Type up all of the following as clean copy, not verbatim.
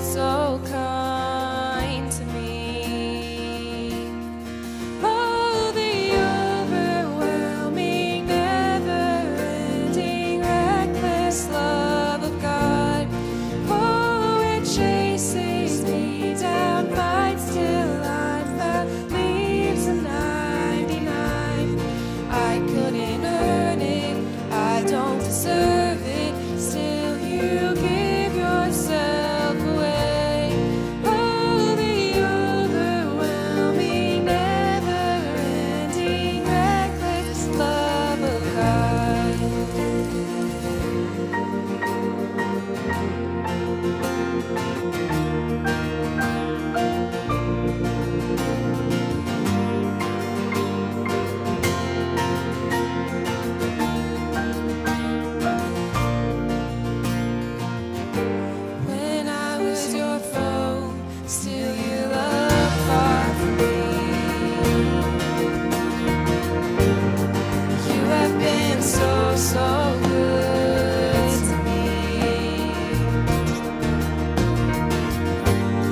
so kind to me. Oh, the overwhelming, never-ending, reckless love of God. Oh, it chases me down, fights till I'm found, leaves a 99. I couldn't earn it, I don't deserve it, still you give yourself away. Oh, the overwhelming, never-ending, reckless love of God. When I was your foe, still you loved far from me. You have been so, so good to me.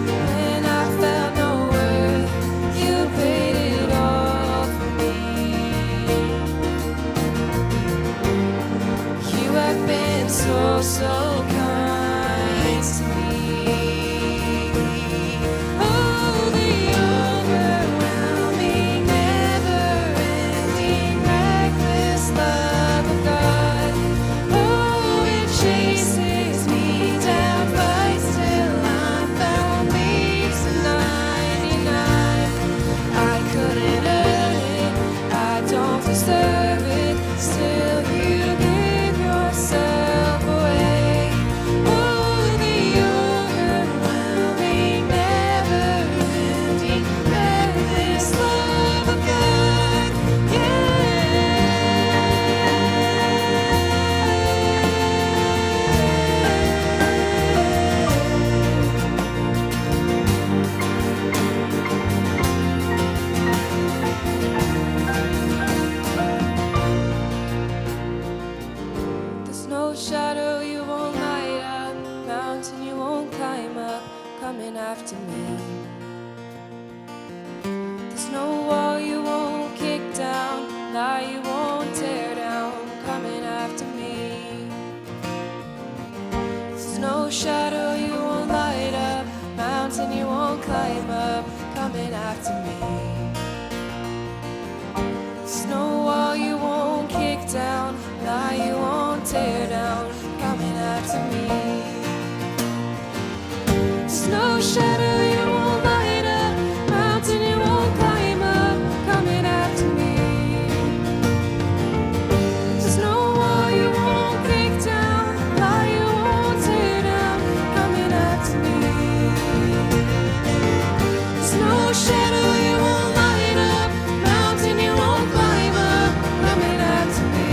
When I felt no worth, you paid it all for me. You have been so, so kind to me. Oh, the overwhelming, never-ending, reckless love of God. Oh, it chases me down, fights till I'm found, leaves a 99. I couldn't earn it, I don't deserve it, still you give yourself away. Oh, the overwhelming, never-ending, reckless love of God. There's no shadow you won't light up, mountain you won't climb up, coming after me. There's no wall you won't kick down, lie you won't tear down, coming after me. There's no shadow you won't light up, mountain you won't climb up, coming after me. There's no wall you won't kick down, lie you won't tear down, coming after me. There's no shadow you won't light up, mountain you won't climb up, coming after me. There's no wall you won't kick down, lie you won't tear down, coming after me. There's no shadow you won't light up, mountain you won't climb up, coming after me.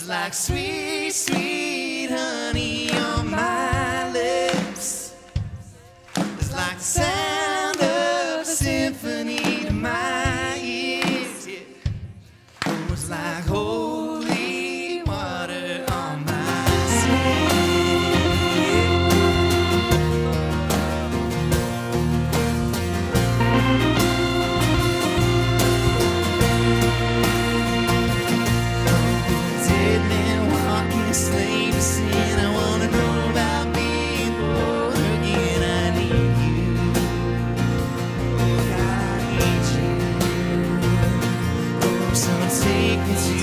It's like sweet, sweet honey on my lips. It's like the sound of a symphony to my ears. Yeah. Oh, it's like holy water on my skin. Dead man walking, slave to sin. I wanna know about being born again. I need you. Oh, God, I need you. Oh, someone take me to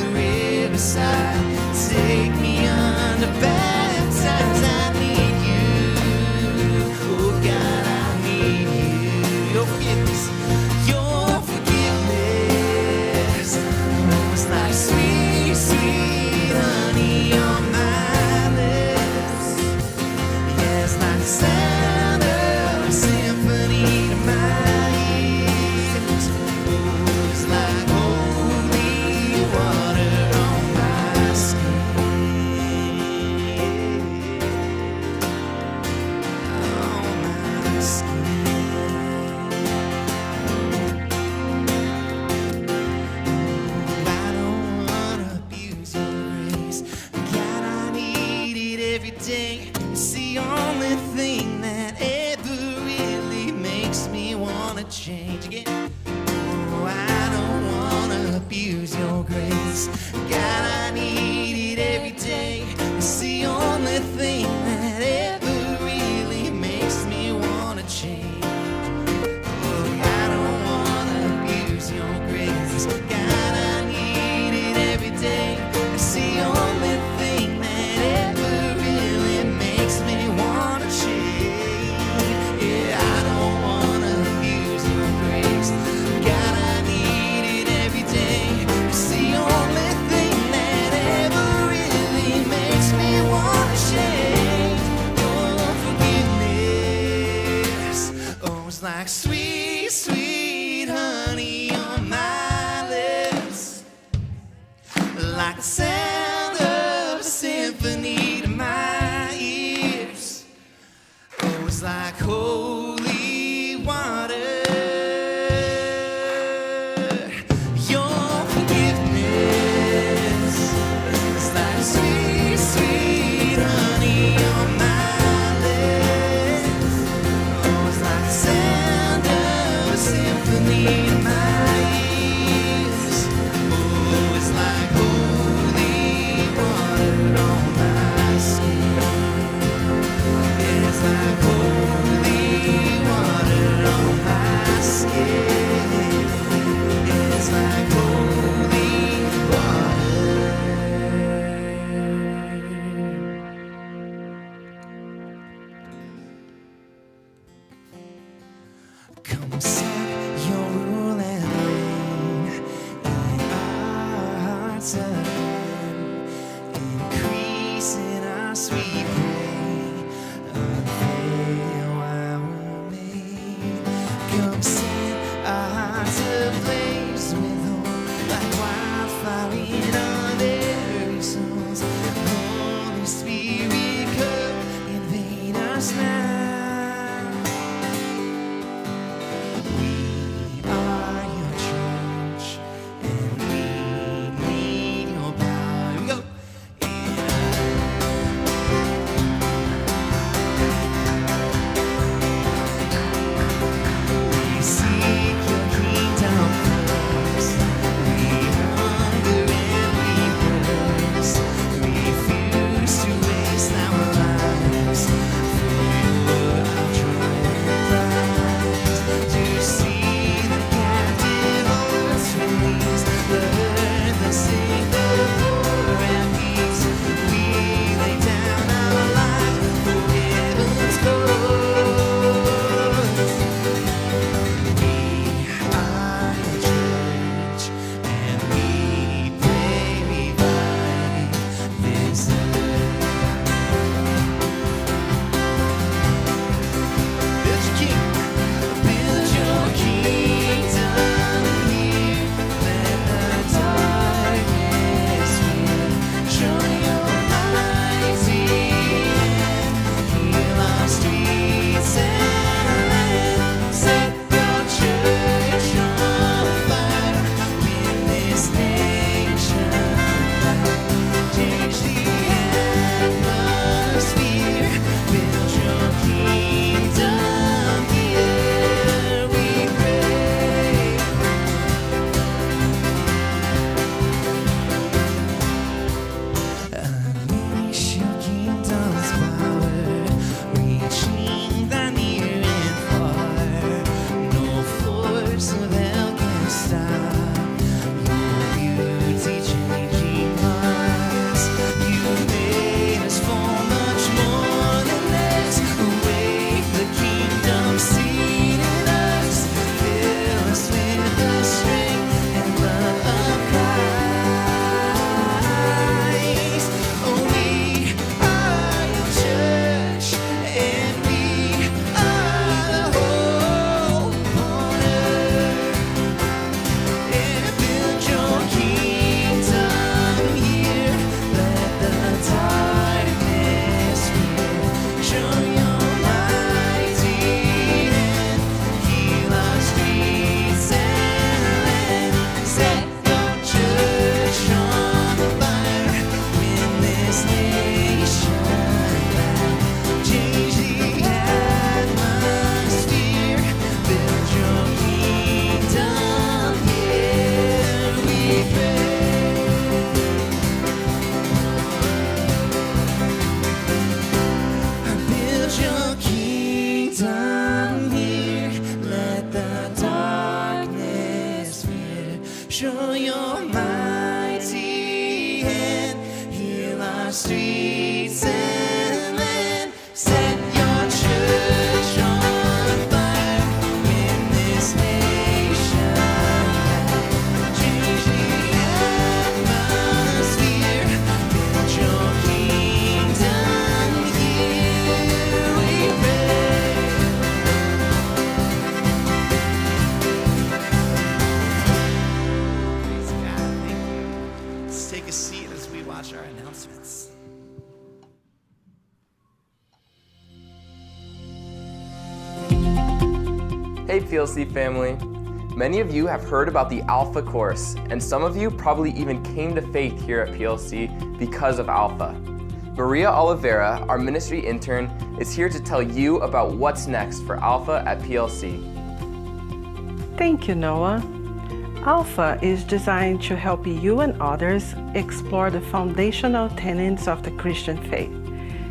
the riverside. Take me under baptize. I need you. Oh, God, I need you. Your forgiveness. Your forgiveness. Oh, it's like sweet, sweet honey on my lips. Yeah, it's like the sound of a symphony to my ears. Oh, it's like holy water on my skin. On my skin. I don't wanna abuse your grace. God, I need it every day. It's the only thing that ever really makes me wanna change again. Oh, I don't wanna abuse your grace. God, I need it every day. It's the only thing that ever really makes me wanna change. Oh, I don't wanna abuse your grace. God, I need it every day. It's the only thing that ever really makes me wanna change. Yeah, I don't wanna abuse your grace. God, I need it every day. It's the only thing that ever really makes me wanna change. Your forgiveness. Oh, it's like sweet, sweet honey on my lips. Like the sound of a symphony to my ears. Oh, it's like holy water. Your forgiveness is like sweet, sweet honey on my lips. Oh, it's like the sound of a symphony to my ears. Oh, it's like holy water on my skin. It's like holy water on my skin. It's like holy water. Come set your rule and reign in our hearts again. Increase in us, we pray. Unveil our remain. Come set our hearts ablaze with hope, like wildfire in our very souls. Holy Spirit, come invade us now. We are your church, and we need Show your mighty hand, heal our streets and land. Set your church on fire in this nation. Change the atmosphere, build your kingdom here, we pray. Praise God, thank you. Let's take a seat as we watch our announcements. Hey PLC family! Many of you have heard about the Alpha course, and some of you probably even came to faith here at PLC because of Alpha. Maria Oliveira, our ministry intern, is here to tell you about what's next for Alpha at PLC. Thank you, Noah. Alpha is designed to help you and others explore the foundational tenets of the Christian faith.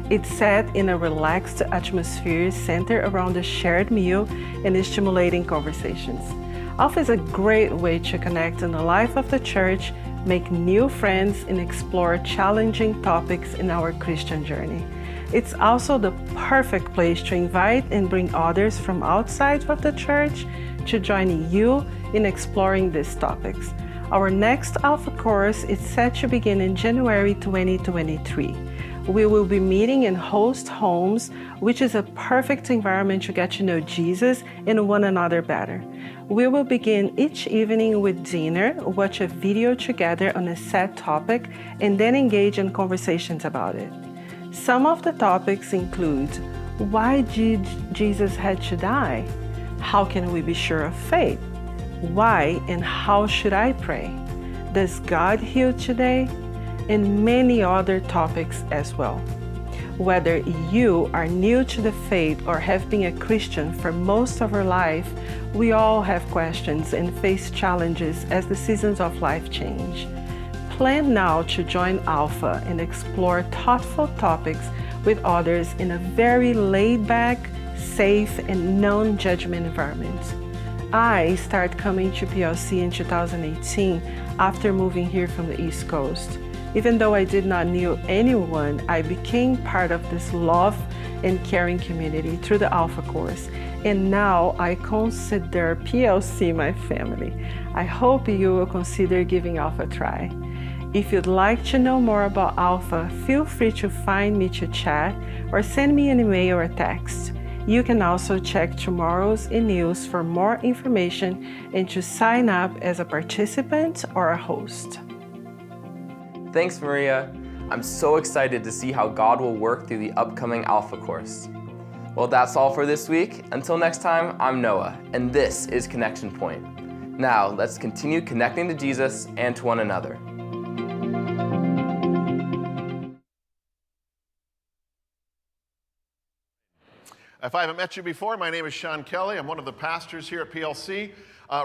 It's set in a relaxed atmosphere centered around a shared meal and stimulating conversations. Alpha is a great way to connect in the life of the church, make new friends, and explore challenging topics in our Christian journey. It's also the perfect place to invite and bring others from outside of the church to join you in exploring these topics. Our next Alpha course is set to begin in January 2023. We will be meeting in host homes, which is a perfect environment to get to know Jesus and one another better. We will begin each evening with dinner, watch a video together on a set topic, and then engage in conversations about it. Some of the topics include: why did Jesus had to die? How can we be sure of faith? Why and how should I pray? Does God heal today? And many other topics as well. Whether you are new to the faith or have been a Christian for most of our life, we all have questions and face challenges as the seasons of life change. Plan now to join Alpha and explore thoughtful topics with others in a very laid-back, safe, and non-judgment environment. I started coming to PLC in 2018 after moving here from the East Coast. Even though I did not know anyone, I became part of this love and caring community through the Alpha course. And now I consider PLC my family. I hope you will consider giving Alpha a try. If you'd like to know more about Alpha, feel free to find me to chat or send me an email or a text. You can also check tomorrow's news for more information and to sign up as a participant or a host. Thanks, Maria. I'm so excited to see how God will work through the upcoming Alpha course. Well, that's all for this week. Until next time, I'm Noah, and this is Connection Point. Now, let's continue connecting to Jesus and to one another. If I haven't met you before, my name is Sean Kelly. I'm one of the pastors here at PLC.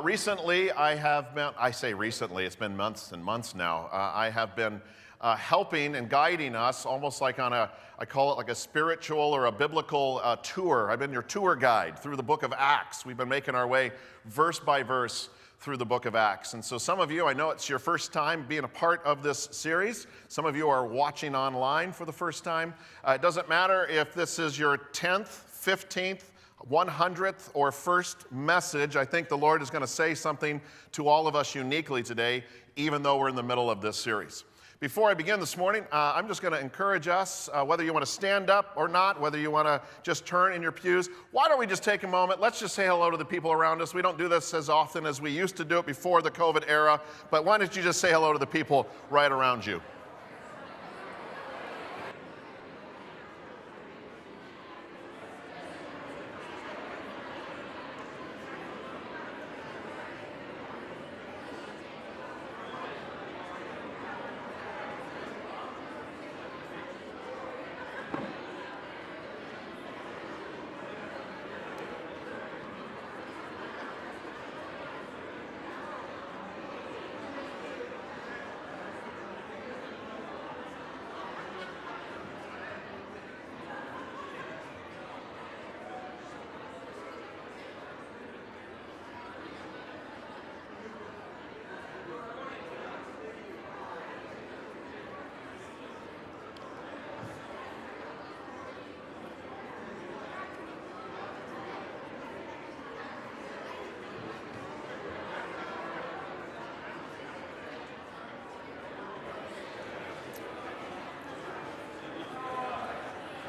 Recently, I say recently, it's been months and months now, I have been helping and guiding us almost like on I call it like a spiritual or a biblical tour. I've been your tour guide through the book of Acts. We've been making our way verse by verse through the book of Acts. And so some of you, I know it's your first time being a part of this series. Some of you are watching online for the first time. It doesn't matter if this is your 10th, 15th, 100th or first message. I think the Lord is going to say something to all of us uniquely today, even though we're in the middle of this series. Before I begin this morning, I'm just going to encourage us, whether you want to stand up or not, whether you want to just turn in your pews, why don't we just take a moment? Let's just say hello to the people around us. We don't do this as often as we used to do it before the COVID era, but why don't you just say hello to the people right around you?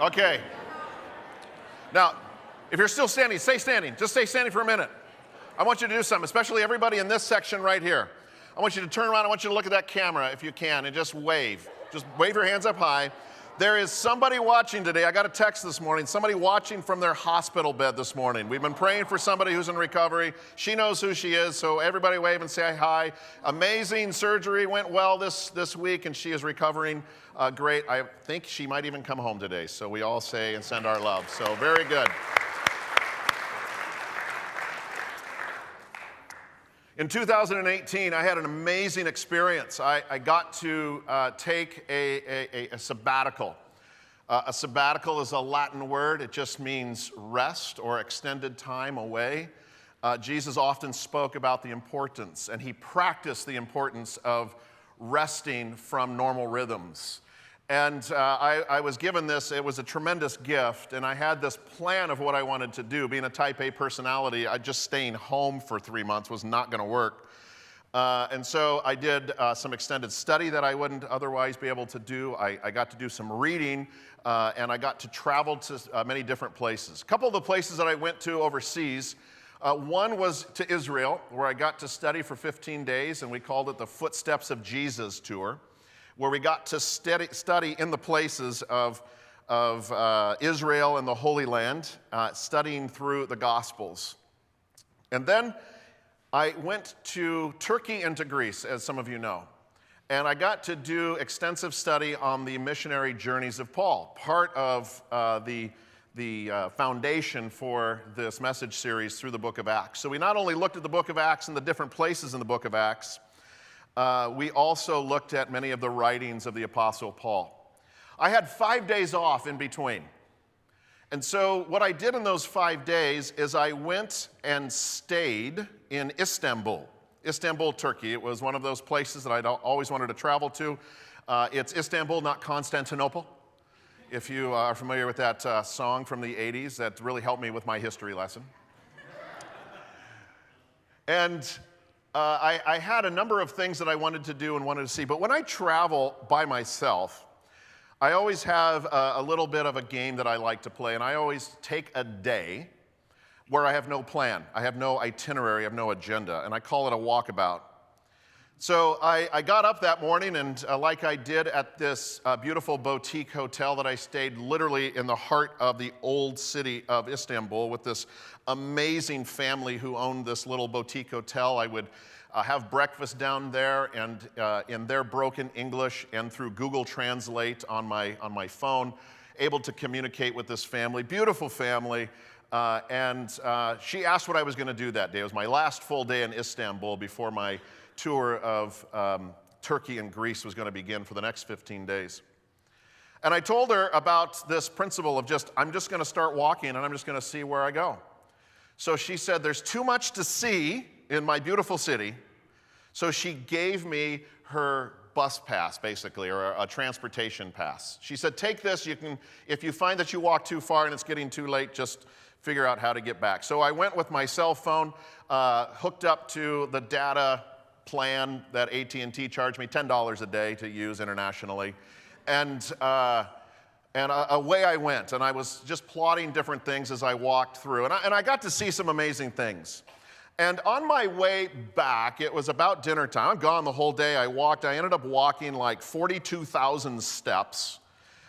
Okay. Now, if you're still standing, stay standing. Just stay standing for a minute. I want you to do something, especially everybody in this section right here. I want you to turn around. I want you to look at that camera if you can and just wave. Just wave your hands up high. There is somebody watching today. I got a text this morning, somebody watching from their hospital bed this morning. We've been praying for somebody who's in recovery. She knows who she is, so everybody wave and say hi. Amazing surgery went well this week, and she is recovering great. I think she might even come home today, so we all say and send our love. So very good. In 2018, I had an amazing experience. I got to take a sabbatical. A sabbatical is a Latin word. It just means rest or extended time away. Jesus often spoke about the importance, and he practiced the importance of resting from normal rhythms. And I was given this. It was a tremendous gift, and I had this plan of what I wanted to do. Being a type A personality, just staying home for 3 months was not going to work. And so I did some extended study that I wouldn't otherwise be able to do. I got to do some reading, and I got to travel to many different places. A couple of the places that I went to overseas, one was to Israel, where I got to study for 15 days, and we called it the Footsteps of Jesus tour, where we got to study in the places of Israel and the Holy Land, studying through the Gospels. And then I went to Turkey and to Greece, as some of you know. And I got to do extensive study on the missionary journeys of Paul, part of the foundation for this message series through the book of Acts. So we not only looked at the book of Acts and the different places in the book of Acts, we also looked at many of the writings of the Apostle Paul. I had 5 days off in between. And so what I did in those 5 days is I went and stayed in Istanbul, Turkey. It was one of those places that I'd always wanted to travel to. It's Istanbul, not Constantinople. If you are familiar with that song from the 80s, that really helped me with my history lesson. And I had a number of things that I wanted to do and wanted to see, but when I travel by myself, I always have a little bit of a game that I like to play, and I always take a day where I have no plan, I have no itinerary, I have no agenda, and I call it a walkabout. So I got up that morning, and like I did at this beautiful boutique hotel that I stayed literally in the heart of the old city of Istanbul with this amazing family who owned this little boutique hotel. I would have breakfast down there, and in their broken English and through Google Translate on my phone, able to communicate with this family, beautiful family. And she asked what I was going to do that day. It was my last full day in Istanbul before my tour of Turkey and Greece was going to begin for the next 15 days. And I told her about this principle of I'm just going to start walking and I'm just going to see where I go. So she said, there's too much to see in my beautiful city. So she gave me her bus pass, basically, or a transportation pass. She said, take this. If you find that you walk too far and it's getting too late, just figure out how to get back. So I went with my cell phone, hooked up to the data plan that AT&T charged me $10 a day to use internationally. And away I went, and I was just plotting different things as I walked through. And I got to see some amazing things. And on my way back, it was about dinner time. I'm gone the whole day. I ended up walking like 42,000 steps.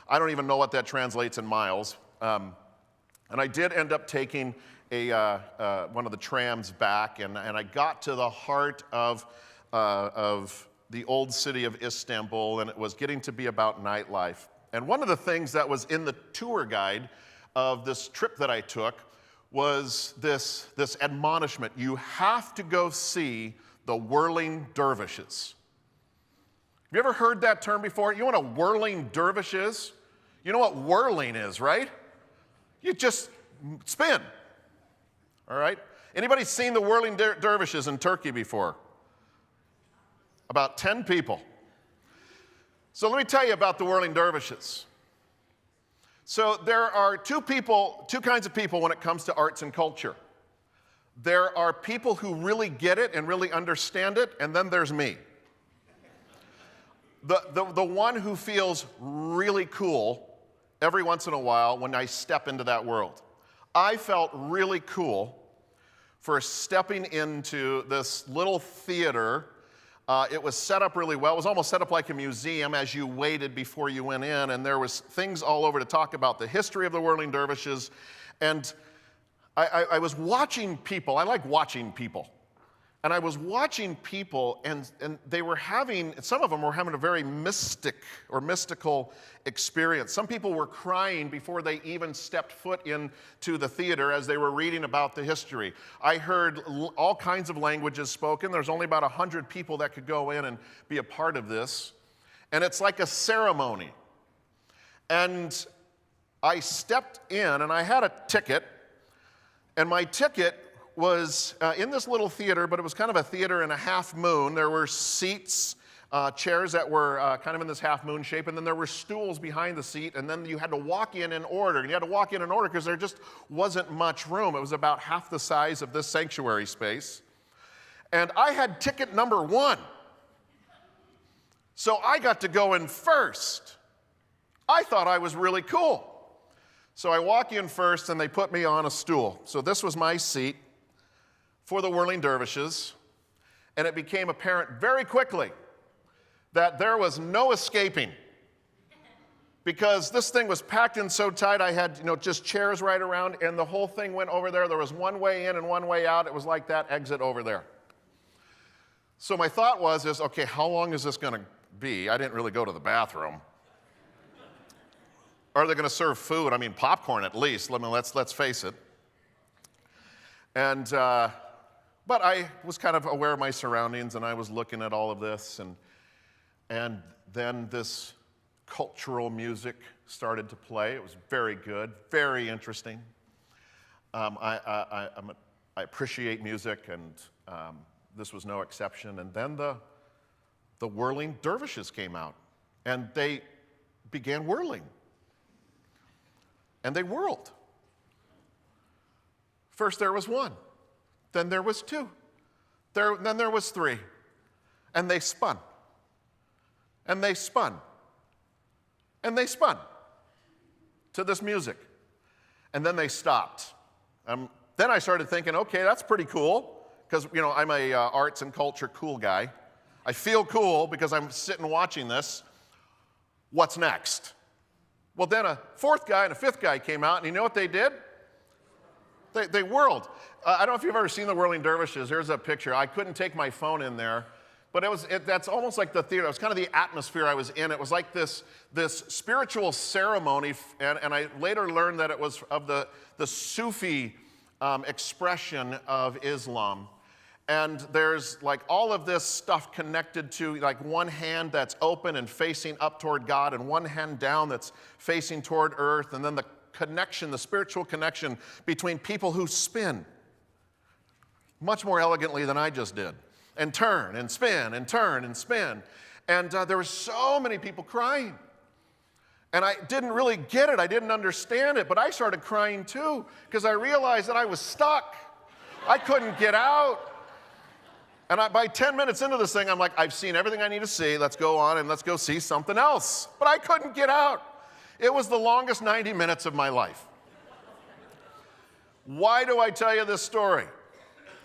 I don't even know what that translates in miles. And I did end up taking one of the trams back, and I got to the heart of the old city of Istanbul, and it was getting to be about nightlife. And one of the things that was in the tour guide of this trip that I took was this admonishment. You have to go see the whirling dervishes. Have you ever heard that term before? You know what a whirling dervish is? You know what whirling is, right? You just spin, all right? Anybody seen the whirling dervishes in Turkey before? About 10 people. So let me tell you about the whirling dervishes. So there are two kinds of people when it comes to arts and culture. There are people who really get it and really understand it, and then there's me. The one who feels really cool every once in a while when I step into that world. I felt really cool for stepping into this little theater. It was set up really well. It was almost set up like a museum as you waited before you went in, and there was things all over to talk about the history of the Whirling Dervishes. And I was watching people. I like watching people. And I was watching people, and they were having, some of them were having a very mystical experience. Some people were crying before they even stepped foot into the theater as they were reading about the history. I heard all kinds of languages spoken. There's only about 100 people that could go in and be a part of this. And it's like a ceremony. And I stepped in, and I had a ticket, and my ticket was in this little theater, but it was kind of a theater in a half moon. There were seats, chairs that were kind of in this half moon shape, and then there were stools behind the seat, and then you had to walk in order. And you had to walk in order because there just wasn't much room. It was about half the size of this sanctuary space. And I had ticket number 1. So I got to go in first. I thought I was really cool. So I walk in first, and they put me on a stool. So this was my seat for the Whirling Dervishes, and it became apparent very quickly that there was no escaping, because this thing was packed in so tight. I had, just chairs right around, and the whole thing went over there. There was one way in and one way out. It was like that exit over there. So my thought was, okay, how long is this going to be? I didn't really go to the bathroom. Are they going to serve food? I mean, popcorn at least. Let's face it. And but I was kind of aware of my surroundings, and I was looking at all of this, and then this cultural music started to play. It was very good, very interesting. I appreciate music, and this was no exception. And then the whirling dervishes came out, and they began whirling. And they whirled. First there was 1, then there was 2, then there was 3, and they spun, and they spun, and they spun to this music, and then they stopped. Then I started thinking, okay, that's pretty cool, because I'm a arts and culture cool guy. I feel cool because I'm sitting watching this. What's next? Well, then a 4th guy and a 5th guy came out, and you know what they did? They whirled. I don't know if you've ever seen the Whirling Dervishes. Here's a picture. I couldn't take my phone in there, but that's almost like the theater. It was kind of the atmosphere I was in. It was like this spiritual ceremony, and I later learned that it was of the Sufi expression of Islam. And there's like all of this stuff connected to like one hand that's open and facing up toward God, and one hand down that's facing toward earth, and then the connection, the spiritual connection between people who spin much more elegantly than I just did, and turn and spin and turn and spin. And there were so many people crying. And I didn't really get it. I didn't understand it, but I started crying too, because I realized that I was stuck. I couldn't get out. And by 10 minutes into this thing, I'm like, I've seen everything I need to see. Let's go on and let's go see something else. But I couldn't get out. It was the longest 90 minutes of my life. Why do I tell you this story?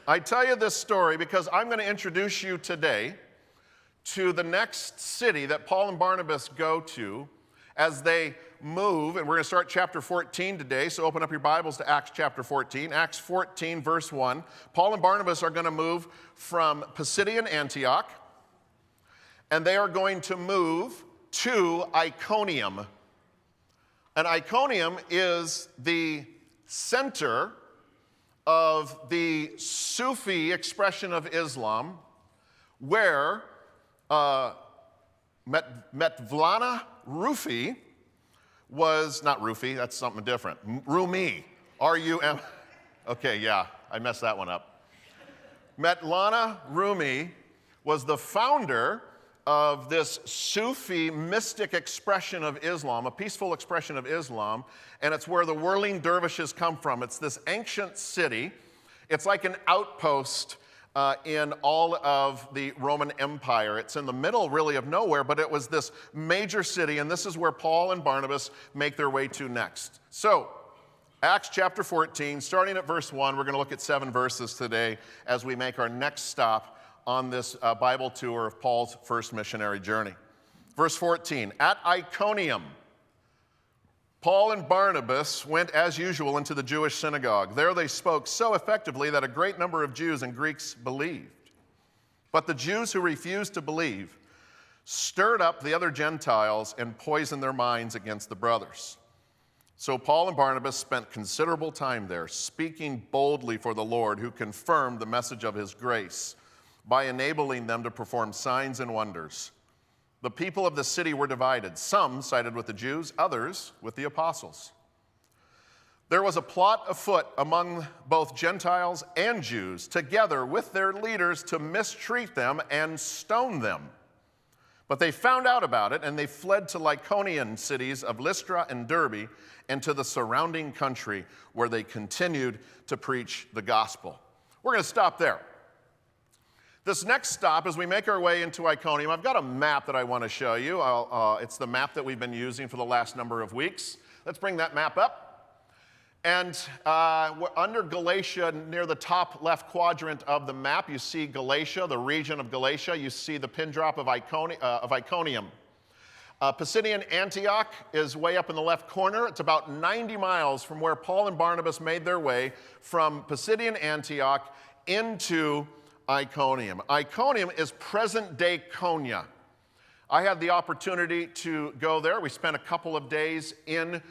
I tell you this story because I'm going to introduce you today to the next city that Paul and Barnabas go to as they move, and we're going to start chapter 14 today, so open up your Bibles to Acts chapter 14. Acts 14, verse 1. Paul and Barnabas are going to move from Pisidian Antioch, and they are going to move to Iconium. And Iconium is the center of the Sufi expression of Islam, where Mevlana Rufi was, not Rufi, that's something different. Rumi, R-U-M. Okay, yeah, I messed that one up. Mevlana Rumi was the founder of this Sufi mystic expression of Islam, a peaceful expression of Islam, and it's where the whirling dervishes come from. It's this ancient city. It's like an outpost in all of the Roman Empire. It's in the middle, really, of nowhere, but it was this major city, and this is where Paul and Barnabas make their way to next. So, Acts chapter 14, starting at verse 1, we're going to look at 7 verses today as we make our next stop on this Bible tour of Paul's first missionary journey. Verse 14, at Iconium, Paul and Barnabas went as usual into the Jewish synagogue. There they spoke so effectively that a great number of Jews and Greeks believed. But the Jews who refused to believe stirred up the other Gentiles and poisoned their minds against the brothers. So Paul and Barnabas spent considerable time there, speaking boldly for the Lord, who confirmed the message of his grace by enabling them to perform signs and wonders. The people of the city were divided. Some sided with the Jews, others with the apostles. There was a plot afoot among both Gentiles and Jews, together with their leaders, to mistreat them and stone them. But they found out about it, and they fled to Lycaonian cities of Lystra and Derbe and to the surrounding country, where they continued to preach the gospel. We're going to stop there. This next stop, as we make our way into Iconium, I've got a map that I want to show you. It's the map that we've been using for the last number of weeks. Let's bring that map up. And we're under Galatia, near the top left quadrant of the map, you see Galatia, the region of Galatia. You see the pin drop of Iconium. Pisidian Antioch is way up in the left corner. It's about 90 miles from where Paul and Barnabas made their way from Pisidian Antioch into Iconium. Iconium is present-day Konya. I had the opportunity to go there. We spent a couple of days in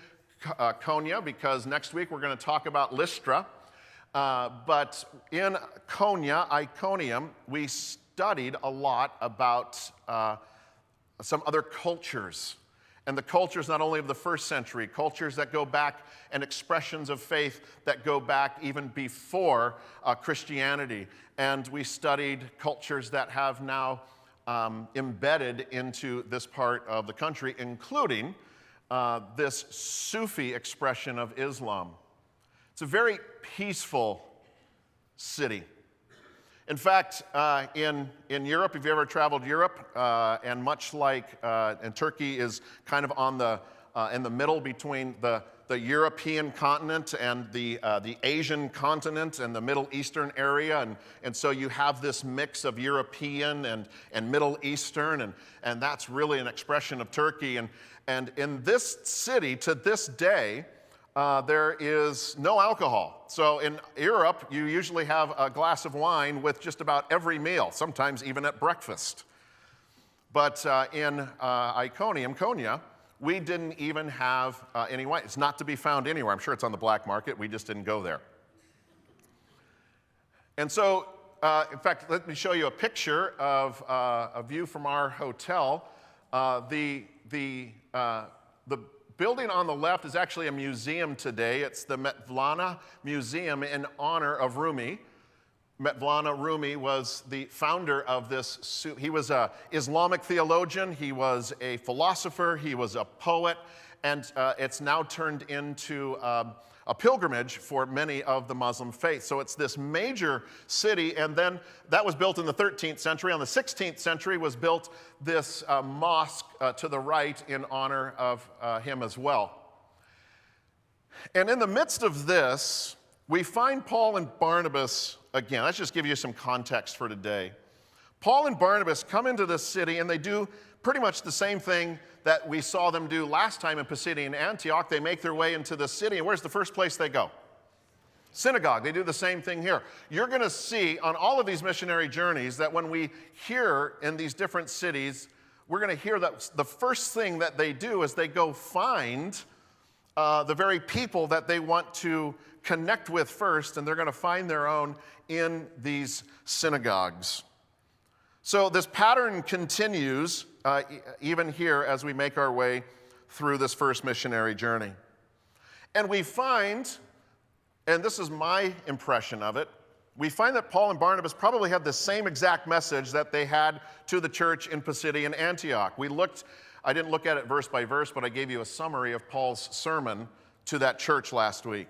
Konya because next week we're going to talk about Lystra. But in Konya, Iconium, we studied a lot about some other cultures. And the cultures not only of the first century, cultures that go back and expressions of faith that go back even before Christianity. And we studied cultures that have now embedded into this part of the country, including this Sufi expression of Islam. It's a very peaceful city. In fact, in Europe, if you ever traveled Europe, and much like, and Turkey is kind of on in the middle between the European continent and the Asian continent and the Middle Eastern area, and so you have this mix of European and Middle Eastern, and that's really an expression of Turkey. And in this city, to this day, there is no alcohol. So in Europe, you usually have a glass of wine with just about every meal, sometimes even at breakfast. But in Iconium, Konya, we didn't even have any wine. It's not to be found anywhere. I'm sure it's on the black market. We just didn't go there. And so, in fact, let me show you a picture of a view from our hotel. The building on the left is actually a museum today. It's the Mevlana Museum in honor of Rumi. Mevlana Rumi was the founder of this. He was an Islamic theologian, he was a philosopher, he was a poet, and it's now turned into a pilgrimage for many of the Muslim faith. So it's this major city, and then that was built in the 13th century. On the 16th century was built this mosque to the right in honor of him as well. And in the midst of this, we find Paul and Barnabas again. Let's just give you some context for today. Paul and Barnabas come into this city, and they do pretty much the same thing that we saw them do last time in Pisidian Antioch. They make their way into the city, and where's the first place they go? Synagogue. They do the same thing here. You're going to see on all of these missionary journeys that when we hear in these different cities, we're going to hear that the first thing that they do is they go find the very people that they want to connect with first, and they're going to find their own in these synagogues. So this pattern continues even here as we make our way through this first missionary journey. And we find, and this is my impression of it, we find that Paul and Barnabas probably had the same exact message that they had to the church in Pisidian Antioch. I didn't look at it verse by verse, but I gave you a summary of Paul's sermon to that church last week.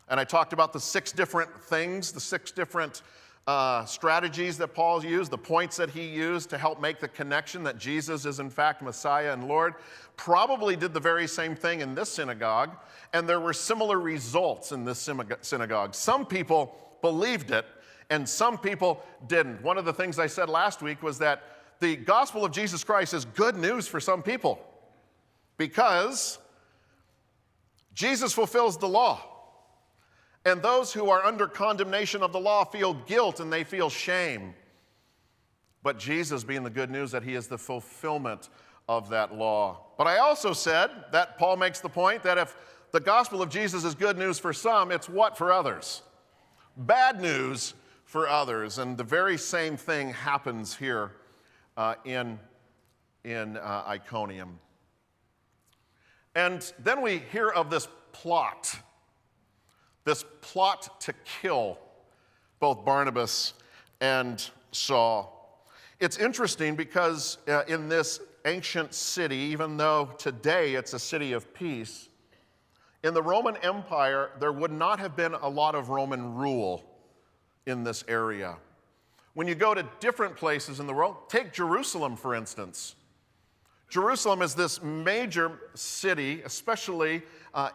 And I talked about the 6 different things, the 6 different strategies that Paul used, the points that he used to help make the connection that Jesus is in fact Messiah and Lord, probably did the very same thing in this synagogue, and there were similar results in this synagogue. Some people believed it, and some people didn't. One of the things I said last week was that the gospel of Jesus Christ is good news for some people because Jesus fulfills the law. And those who are under condemnation of the law feel guilt and they feel shame. But Jesus being the good news that he is the fulfillment of that law. But I also said that Paul makes the point that if the gospel of Jesus is good news for some, it's what for others? Bad news for others. And the very same thing happens here in Iconium. And then we hear of this plot to kill both Barnabas and Saul. It's interesting because in this ancient city, even though today it's a city of peace, in the Roman Empire, there would not have been a lot of Roman rule in this area. When you go to different places in the world, take Jerusalem, for instance. Jerusalem is this major city, especially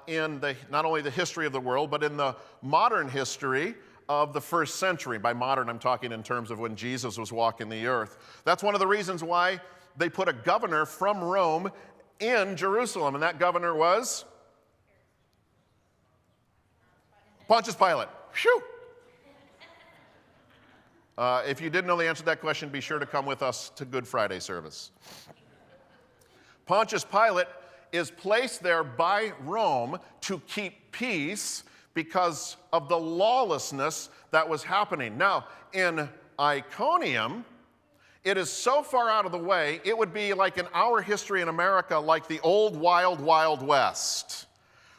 in not only the history of the world, but in the modern history of the first century. By modern, I'm talking in terms of when Jesus was walking the earth. That's one of the reasons why they put a governor from Rome in Jerusalem, and that governor was Pontius Pilate. Phew! If you didn't know the answer to that question, be sure to come with us to Good Friday service. Pontius Pilate is placed there by Rome to keep peace because of the lawlessness that was happening. Now, in Iconium, it is so far out of the way, it would be like in our history in America, like the old wild, wild west,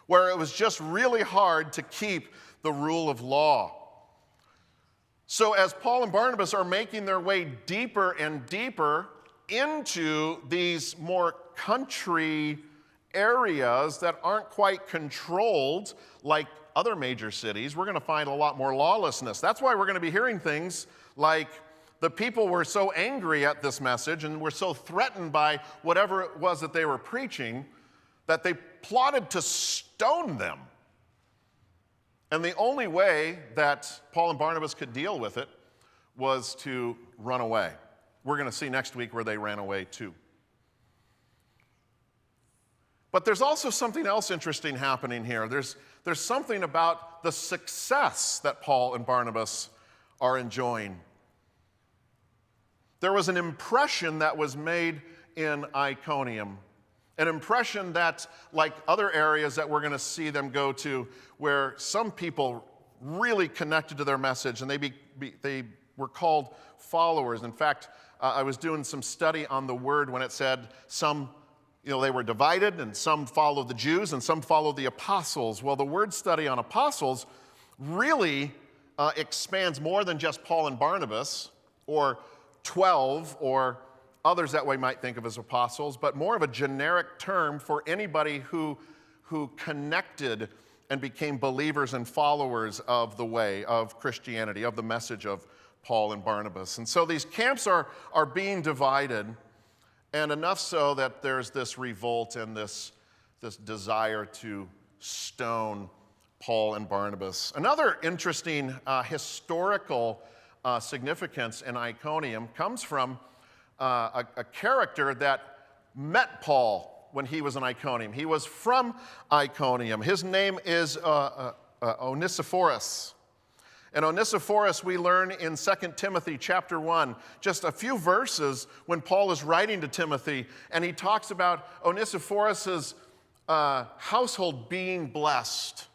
where it was just really hard to keep the rule of law. So as Paul and Barnabas are making their way deeper and deeper into these more country areas that aren't quite controlled like other major cities, we're going to find a lot more lawlessness. That's why we're going to be hearing things like the people were so angry at this message and were so threatened by whatever it was that they were preaching that they plotted to stone them. And the only way that Paul and Barnabas could deal with it was to run away. We're going to see next week where they ran away too. But there's also something else interesting happening here. There's something about the success that Paul and Barnabas are enjoying. There was an impression that was made in Iconium, an impression that, like other areas that we're going to see them go to, where some people really connected to their message and they were called followers. In fact, I was doing some study on the word when it said some, they were divided and some followed the Jews and some followed the apostles. Well, the word study on apostles really expands more than just Paul and Barnabas or 12 or others that we might think of as apostles, but more of a generic term for anybody who connected and became believers and followers of the way of Christianity, of the message of Paul and Barnabas. And so these camps are being divided, and enough so that there's this revolt and this desire to stone Paul and Barnabas. Another interesting historical significance in Iconium comes from a character that met Paul when he was in Iconium. He was from Iconium. His name is Onesiphorus. And Onesiphorus we learn in 2 Timothy chapter 1, just a few verses when Paul is writing to Timothy, and he talks about Onesiphorus' household being blessed.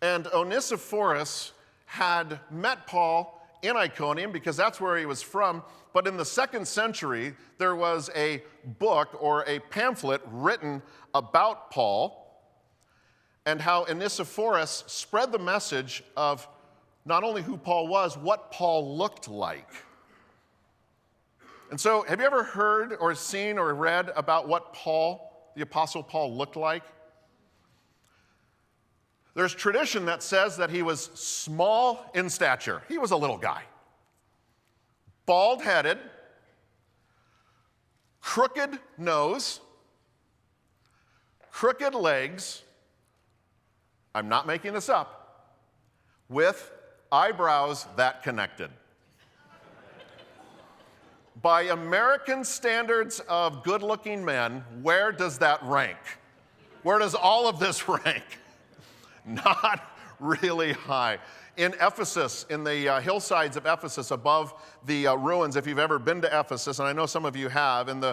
And Onesiphorus had met Paul in Iconium because that's where he was from, but in the 2nd century, there was a book or a pamphlet written about Paul and how Onesiphorus spread the message of not only who Paul was, what Paul looked like. And so, have you ever heard or seen or read about what Paul, the Apostle Paul, looked like? There's tradition that says that he was small in stature. He was a little guy. Bald-headed, crooked nose, crooked legs, I'm not making this up, with eyebrows that connected. By American standards of good-looking men, where does that rank? Where does all of this rank? Not really high. In Ephesus, in the hillsides of Ephesus, above the ruins, if you've ever been to Ephesus, and I know some of you have, in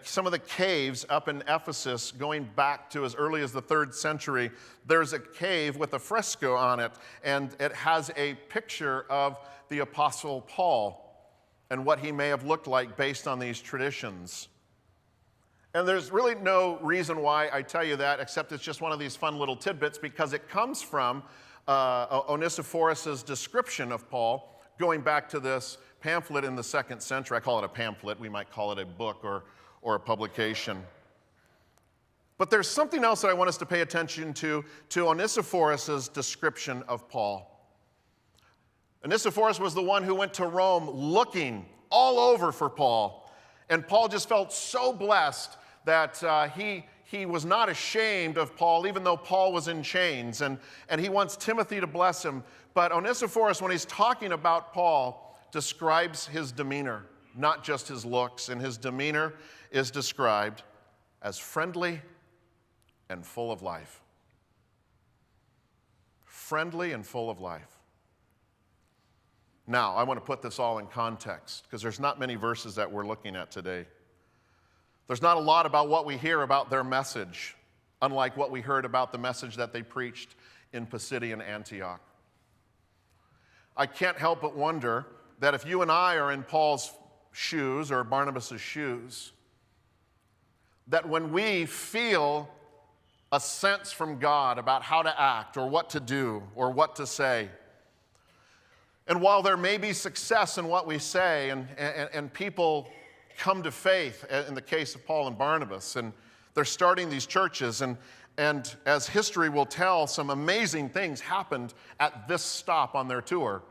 some of the caves up in Ephesus, going back to as early as the 3rd century, there's a cave with a fresco on it, and it has a picture of the Apostle Paul and what he may have looked like based on these traditions. And there's really no reason why I tell you that, except it's just one of these fun little tidbits, because it comes from Onesiphorus' description of Paul, going back to this pamphlet in the 2nd century. I call it a pamphlet. We might call it a book or a publication. But there's something else that I want us to pay attention to Onesiphorus' description of Paul. Onesiphorus was the one who went to Rome looking all over for Paul. And Paul just felt so blessed that he was not ashamed of Paul, even though Paul was in chains. And he wants Timothy to bless him. But Onesiphorus, when he's talking about Paul, describes his demeanor, not just his looks. And his demeanor is described as friendly and full of life. Friendly and full of life. Now, I want to put this all in context, because there's not many verses that we're looking at today. There's not a lot about what we hear about their message, unlike what we heard about the message that they preached in Pisidian Antioch. I can't help but wonder that if you and I are in Paul's shoes or Barnabas' shoes, that when we feel a sense from God about how to act or what to do or what to say, and while there may be success in what we say and people come to faith, in the case of Paul and Barnabas, and they're starting these churches, and as history will tell, some amazing things happened at this stop on their tour.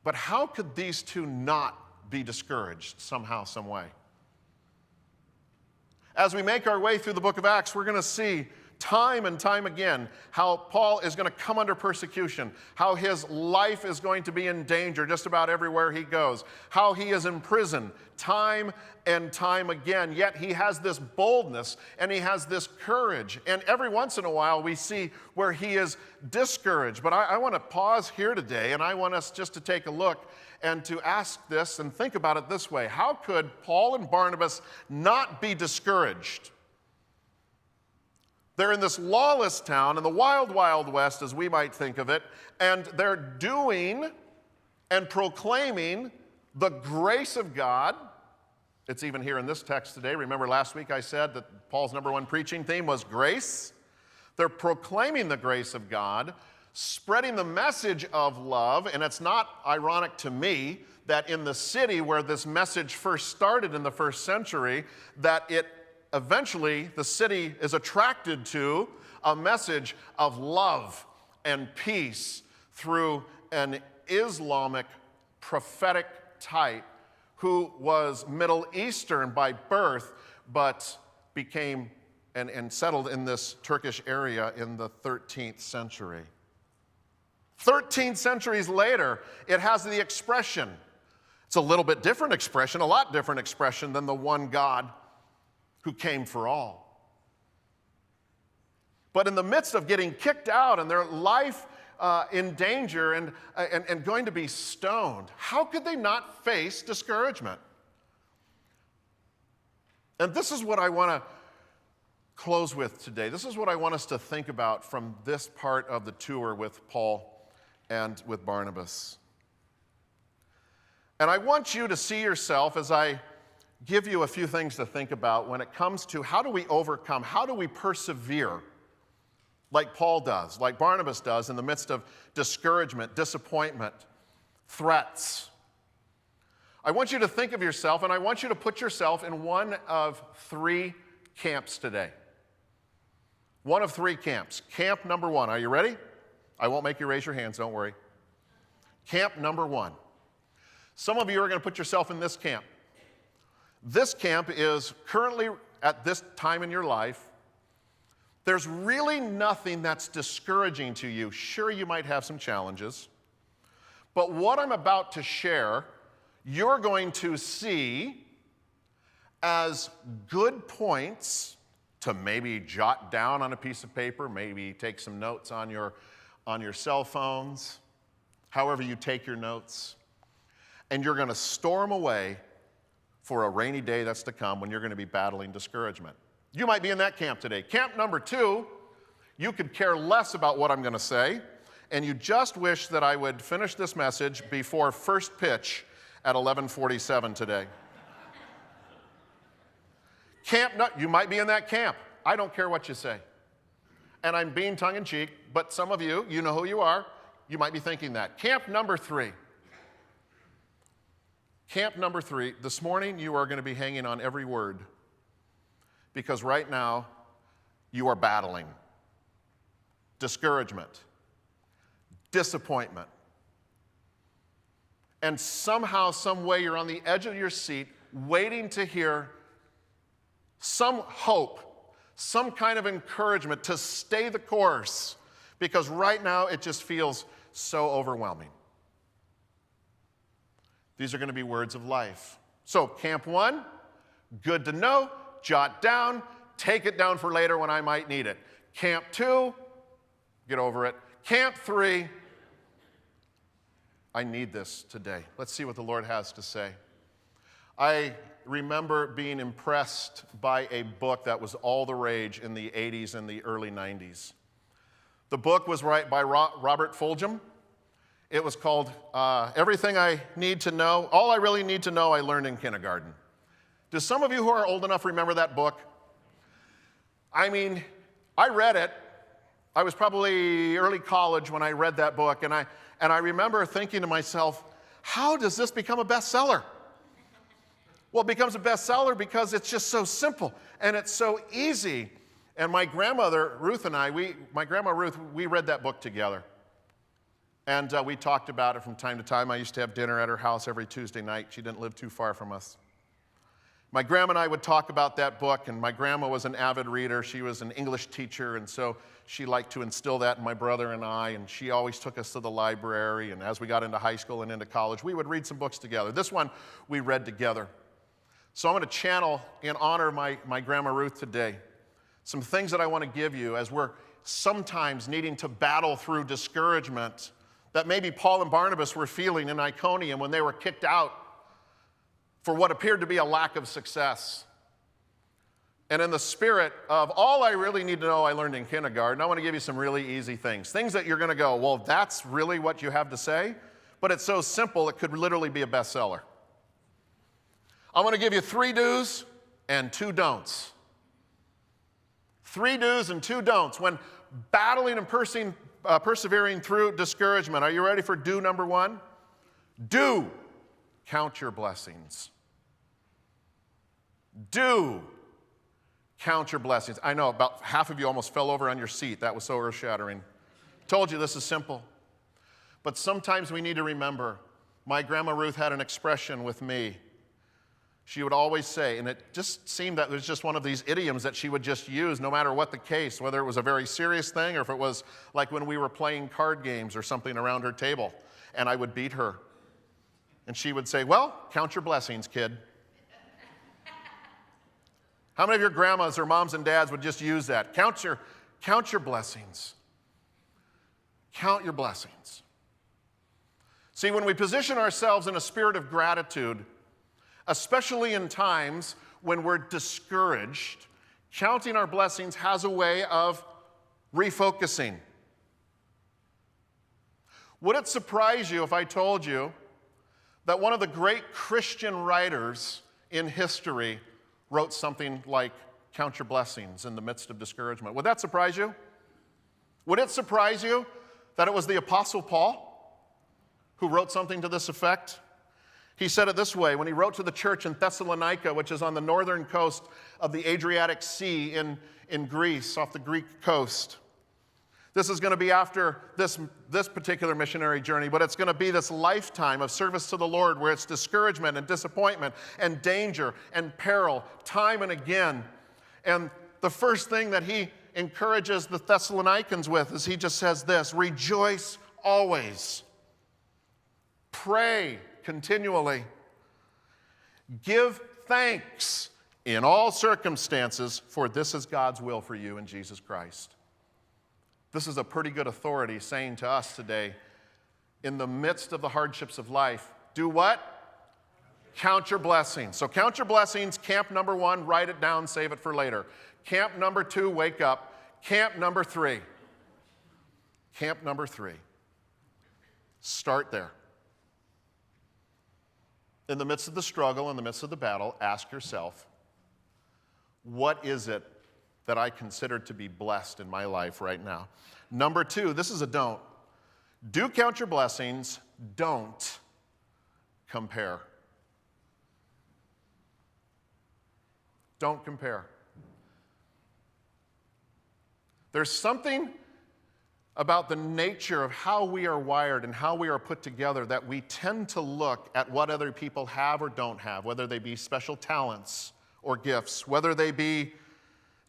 But how could these two not be discouraged somehow, some way? As we make our way through the book of Acts, we're going to see time and time again how Paul is going to come under persecution, how his life is going to be in danger just about everywhere he goes, how he is in prison time and time again, yet he has this boldness and he has this courage. And every once in a while we see where he is discouraged. But I want to pause here today, and I want us just to take a look and to ask this and think about it this way. How could Paul and Barnabas not be discouraged? They're in this lawless town in the wild, wild west, as we might think of it, and they're doing and proclaiming the grace of God. It's even here in this text today. Remember last week I said that Paul's #1 preaching theme was grace. They're proclaiming the grace of God, spreading the message of love, and it's not ironic to me that in the city where this message first started in the 1st century, that it eventually, the city is attracted to a message of love and peace through an Islamic prophetic type who was Middle Eastern by birth, but became and settled in this Turkish area in the 13th century. 13 centuries later, it has the expression. It's a little bit different expression, a lot different expression than the one God who came for all. But in the midst of getting kicked out and their life in danger and going to be stoned, how could they not face discouragement? And this is what I want to close with today. This is what I want us to think about from this part of the tour with Paul and with Barnabas. And I want you to see yourself as I give you a few things to think about when it comes to how do we overcome, how do we persevere like Paul does, like Barnabas does in the midst of discouragement, disappointment, threats. I want you to think of yourself, and I want you to put yourself in one of 3 camps today. One of three camps. Camp number one. Are you ready? I won't make you raise your hands, don't worry. Camp number one. Some of you are going to put yourself in this camp. This camp is currently at this time in your life. There's really nothing that's discouraging to you. Sure, you might have some challenges. But what I'm about to share, you're going to see as good points to maybe jot down on a piece of paper, maybe take some notes on your cell phones, however you take your notes. And you're going to store them away for a rainy day that's to come when you're going to be battling discouragement. You might be in that camp today. Camp number two, you could care less about what I'm going to say, and you just wish that I would finish this message before first pitch at 11:47 today. You might be in that camp. I don't care what you say. And I'm being tongue-in-cheek, but some of you, you know who you are, you might be thinking that. Camp number three. Camp number three, this morning you are going to be hanging on every word because right now you are battling discouragement, disappointment, and somehow, some way you're on the edge of your seat waiting to hear some hope, some kind of encouragement to stay the course because right now it just feels so overwhelming. These are going to be words of life. So, camp one, good to know, jot down, take it down for later when I might need it. Camp two, get over it. Camp three, I need this today. Let's see what the Lord has to say. I remember being impressed by a book that was all the rage in the 80s and the early 90s. The book was by Robert Fulghum. It was called Everything I Need to Know. All I Really Need to Know I Learned in Kindergarten. Do some of you who are old enough remember that book? I mean, I read it. I was probably early college when I read that book, and I remember thinking to myself, how does this become a bestseller? Well, it becomes a bestseller because it's just so simple, and it's so easy. And my grandmother, Ruth, and I, my grandma Ruth, we read that book together. And we talked about it from time to time. I used to have dinner at her house every Tuesday night. She didn't live too far from us. My grandma and I would talk about that book, and my grandma was an avid reader. She was an English teacher, and so she liked to instill that in my brother and I, and she always took us to the library, and as we got into high school and into college, we would read some books together. This one we read together. So I'm going to channel in honor of my grandma Ruth today some things that I want to give you as we're sometimes needing to battle through discouragement that maybe Paul and Barnabas were feeling in Iconium when they were kicked out for what appeared to be a lack of success. And in the spirit of all I really need to know I learned in kindergarten, I want to give you some really easy things. Things that you're going to go, well, that's really what you have to say? But it's so simple it could literally be a bestseller. I'm going to give you 3 do's and 2 don'ts. 3 do's and 2 don'ts when battling and persevering through discouragement. Are you ready for do number 1? Do count your blessings. Do count your blessings. I know about half of you almost fell over on your seat. That was so earth-shattering. Told you this is simple. But sometimes we need to remember, my grandma Ruth had an expression with me. She would always say, and it just seemed that it was just one of these idioms that she would just use no matter what the case, whether it was a very serious thing or if it was like when we were playing card games or something around her table, and I would beat her. And she would say, well, count your blessings, kid. How many of your grandmas or moms and dads would just use that? Count your blessings. Count your blessings. See, when we position ourselves in a spirit of gratitude, especially in times when we're discouraged, counting our blessings has a way of refocusing. Would it surprise you if I told you that one of the great Christian writers in history wrote something like, count your blessings in the midst of discouragement? Would that surprise you? Would it surprise you that it was the Apostle Paul who wrote something to this effect? He said it this way when he wrote to the church in Thessalonica, which is on the northern coast of the Adriatic Sea in Greece, off the Greek coast. This is going to be after this particular missionary journey, but it's going to be this lifetime of service to the Lord where it's discouragement and disappointment and danger and peril, time and again. And the first thing that he encourages the Thessalonians with is he just says this: rejoice always. Pray continually. Give thanks in all circumstances, for this is God's will for you in Jesus Christ. This is a pretty good authority saying to us today, in the midst of the hardships of life, do what? Count your blessings. So count your blessings. Camp number 1, write it down, save it for later. Camp number 2, wake up. Camp number 3. Camp number 3. Start there. In the midst of the struggle, in the midst of the battle, ask yourself, what is it that I consider to be blessed in my life right now? Number 2, this is a don't. Do count your blessings, don't compare. Don't compare. There's something about the nature of how we are wired and how we are put together that we tend to look at what other people have or don't have, whether they be special talents or gifts, whether they be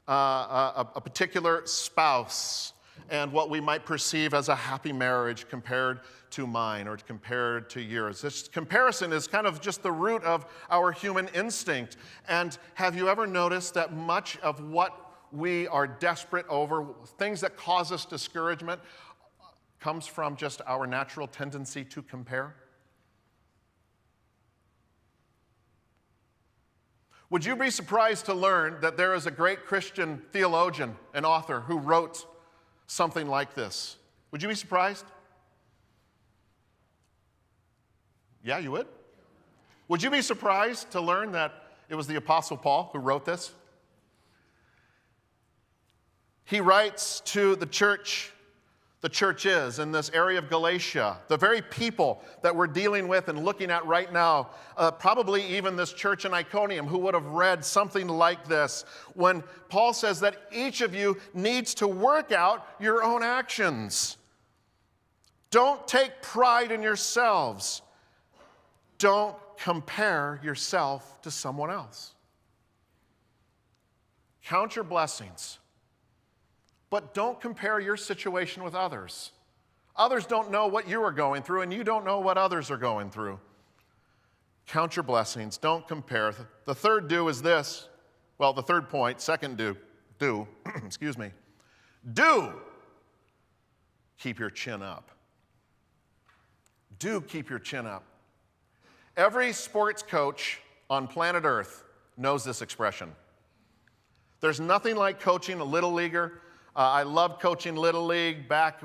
a particular spouse and what we might perceive as a happy marriage compared to mine or compared to yours. This comparison is kind of just the root of our human instinct. And have you ever noticed that much of what we are desperate over, things that cause us discouragement, comes from just our natural tendency to compare? Would you be surprised to learn that there is a great Christian theologian and author who wrote something like this? Would you be surprised? Yeah, you would? Would you be surprised to learn that it was the Apostle Paul who wrote this? He writes to the churches in this area of Galatia, the very people that we're dealing with and looking at right now, probably even this church in Iconium who would have read something like this, when Paul says that each of you needs to work out your own actions. Don't take pride in yourselves. Don't compare yourself to someone else. Count your blessings. But don't compare your situation with others. Others don't know what you are going through, and you don't know what others are going through. Count your blessings. Don't compare. The third do is this. Well, the third point, second do, excuse me. Do keep your chin up. Do keep your chin up. Every sports coach on planet Earth knows this expression. There's nothing like coaching a little leaguer. I loved coaching Little League back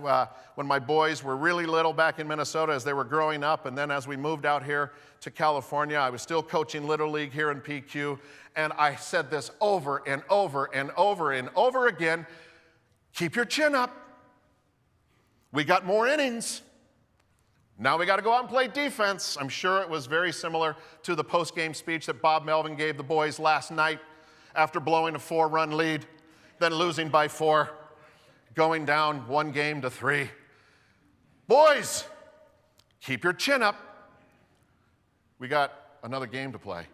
when my boys were really little back in Minnesota as they were growing up. And then as we moved out here to California, I was still coaching Little League here in PQ. And I said this over and over and over and over again: keep your chin up. We got more innings. Now we got to go out and play defense. I'm sure it was very similar to the post-game speech that Bob Melvin gave the boys last night after blowing a 4-run lead, then losing by 4. Going down 1 game to 3. Boys, keep your chin up. We got another game to play.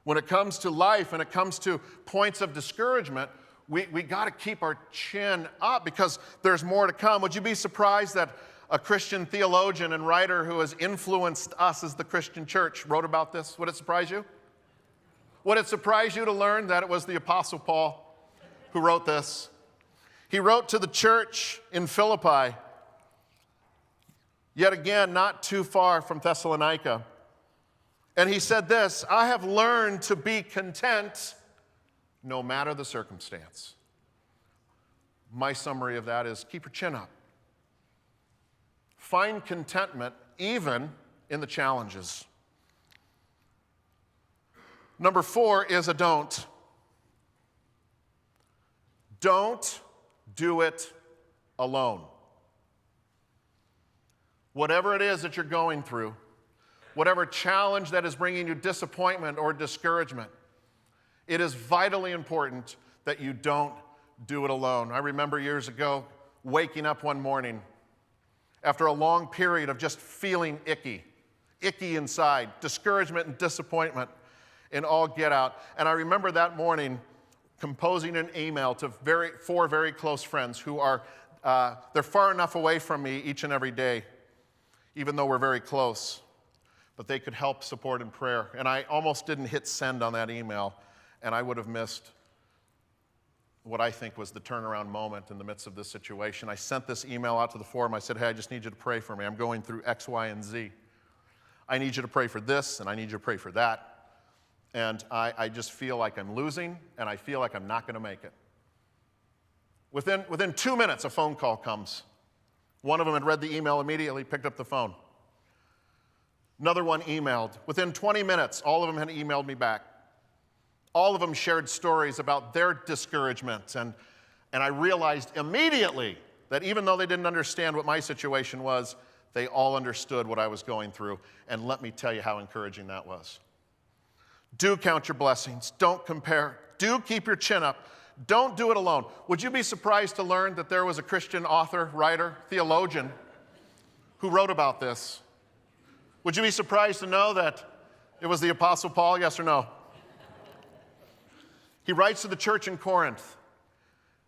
When it comes to life and it comes to points of discouragement, we got to keep our chin up because there's more to come. Would you be surprised that a Christian theologian and writer who has influenced us as the Christian church wrote about this? Would it surprise you? Would it surprise you to learn that it was the Apostle Paul who wrote this? He wrote to the church in Philippi, yet again, not too far from Thessalonica. And he said this: I have learned to be content no matter the circumstance. My summary of that is keep your chin up. Find contentment even in the challenges. Number 4 is a don't. Don't do it alone. Whatever it is that you're going through, whatever challenge that is bringing you disappointment or discouragement, it is vitally important that you don't do it alone. I remember years ago waking up one morning after a long period of just feeling icky inside, discouragement and disappointment in all get out. And I remember that morning composing an email to four very close friends who are, they're far enough away from me each and every day, even though we're very close, but they could help support in prayer. And I almost didn't hit send on that email, and I would have missed what I think was the turnaround moment in the midst of this situation. I sent this email out to the forum. I said, hey, I just need you to pray for me. I'm going through X, Y, and Z. I need you to pray for this, and I need you to pray for that. And I just feel like I'm losing, and I feel like I'm not going to make it. Within 2 minutes, a phone call comes. One of them had read the email immediately, picked up the phone. Another one emailed. Within 20 minutes, all of them had emailed me back. All of them shared stories about their discouragement, and I realized immediately that even though they didn't understand what my situation was, they all understood what I was going through, and let me tell you how encouraging that was. Do count your blessings. Don't compare. Do keep your chin up. Don't do it alone. Would you be surprised to learn that there was a Christian author, writer, theologian who wrote about this? Would you be surprised to know that it was the Apostle Paul, yes or no? He writes to the church in Corinth,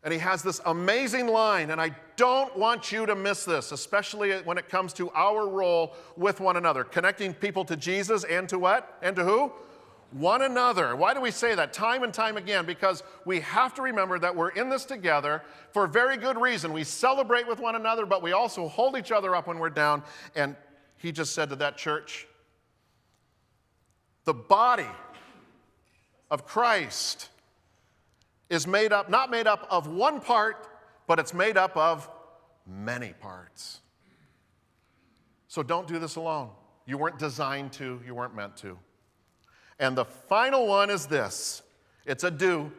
and he has this amazing line, and I don't want you to miss this, especially when it comes to our role with one another, connecting people to Jesus and to what? And to who? One another. Why do we say that time and time again? Because we have to remember that we're in this together for a very good reason. We celebrate with one another, but we also hold each other up when we're down. And he just said to that church, the body of Christ is not made up of one part, but it's made up of many parts. So don't do this alone. You weren't designed to, you weren't meant to. And the final one is this. It's a do.